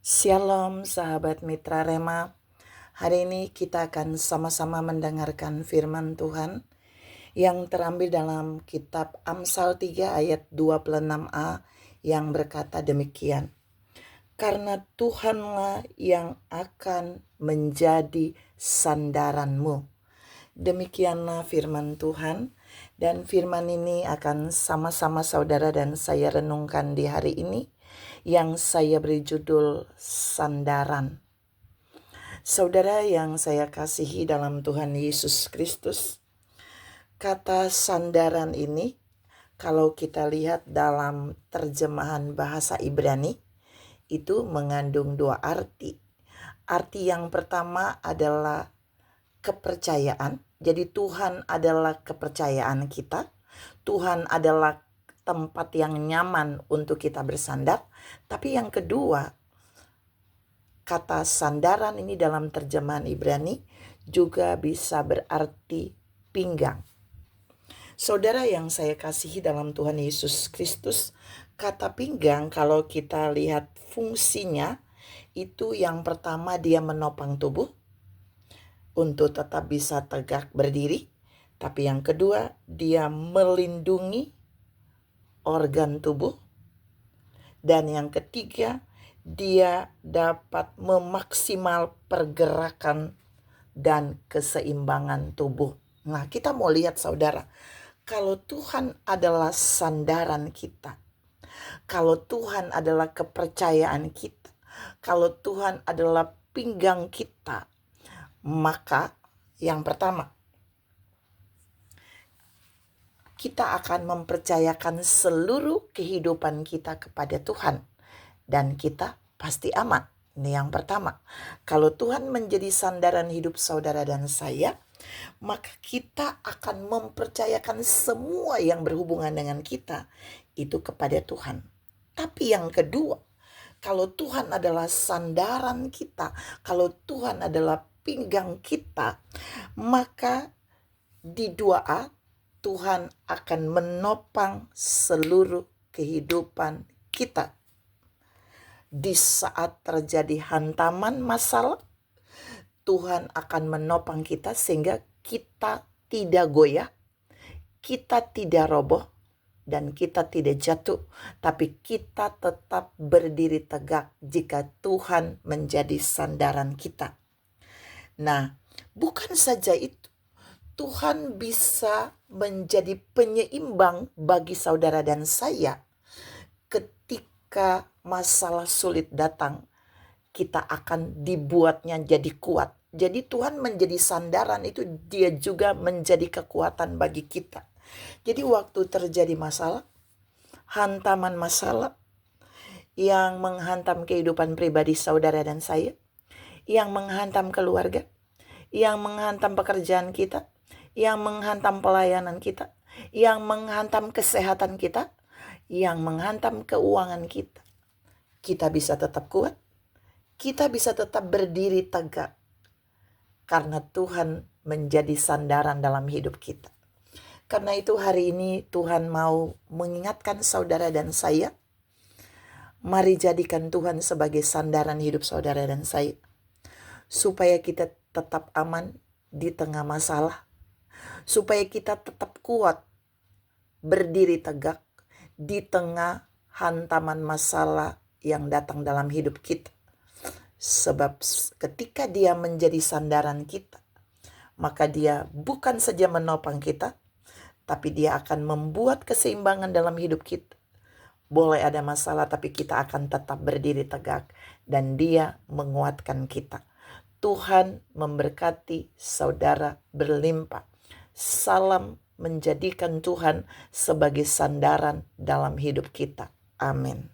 Shalom sahabat Mitra Rema. Hari ini kita akan sama-sama mendengarkan firman Tuhan yang terambil dalam kitab Amsal 3 ayat 26a yang berkata demikian. Karena Tuhanlah yang akan menjadi sandaranmu. Demikianlah firman Tuhan, dan firman ini akan sama-sama saudara dan saya renungkan di hari ini yang saya beri judul sandaran. Saudara yang saya kasihi dalam Tuhan Yesus Kristus, kata sandaran ini kalau kita lihat dalam terjemahan bahasa Ibrani itu mengandung dua arti. Arti yang pertama adalah kepercayaan. Jadi Tuhan adalah kepercayaan kita. Tuhan adalah tempat yang nyaman untuk kita bersandar. Tapi yang kedua, kata sandaran ini dalam terjemahan Ibrani juga bisa berarti pinggang. Saudara yang saya kasihi dalam Tuhan Yesus Kristus, kata pinggang kalau kita lihat fungsinya itu yang pertama dia menopang tubuh untuk tetap bisa tegak berdiri. Tapi yang kedua, dia melindungi organ tubuh. Dan yang ketiga, dia dapat memaksimal pergerakan dan keseimbangan tubuh. Nah, kita mau lihat saudara, kalau Tuhan adalah sandaran kita, kalau Tuhan adalah kepercayaan kita, kalau Tuhan adalah pinggang kita, maka yang pertama, kita akan mempercayakan seluruh kehidupan kita kepada Tuhan. Dan kita pasti aman. Ini yang pertama. Kalau Tuhan menjadi sandaran hidup saudara dan saya, maka kita akan mempercayakan semua yang berhubungan dengan kita itu kepada Tuhan. Tapi yang kedua, kalau Tuhan adalah sandaran kita, kalau Tuhan adalah pinggang kita, maka di 2a Tuhan akan menopang seluruh kehidupan kita. Di saat terjadi hantaman masalah, Tuhan akan menopang kita sehingga kita tidak goyah, kita tidak roboh, dan kita tidak jatuh, tapi kita tetap berdiri tegak jika Tuhan menjadi sandaran kita. Nah, bukan saja itu, Tuhan bisa menjadi penyeimbang bagi saudara dan saya. Ketika masalah sulit datang, kita akan dibuatnya jadi kuat. Jadi Tuhan menjadi sandaran itu dia juga menjadi kekuatan bagi kita. Jadi waktu terjadi masalah, hantaman masalah yang menghantam kehidupan pribadi saudara dan saya, yang menghantam keluarga, yang menghantam pekerjaan kita, yang menghantam pelayanan kita, yang menghantam kesehatan kita, yang menghantam keuangan kita. Kita bisa tetap kuat, kita bisa tetap berdiri tegak, karena Tuhan menjadi sandaran dalam hidup kita. Karena itu hari ini Tuhan mau mengingatkan saudara dan saya, mari jadikan Tuhan sebagai sandaran hidup saudara dan saya, supaya kita tetap aman di tengah masalah, supaya kita tetap kuat berdiri tegak di tengah hantaman masalah yang datang dalam hidup kita. Sebab ketika dia menjadi sandaran kita, maka dia bukan saja menopang kita, tapi dia akan membuat keseimbangan dalam hidup kita. Boleh ada masalah, tapi kita akan tetap berdiri tegak, dan dia menguatkan kita. Tuhan memberkati saudara berlimpah. Salam menjadikan Tuhan sebagai sandaran dalam hidup kita. Amin.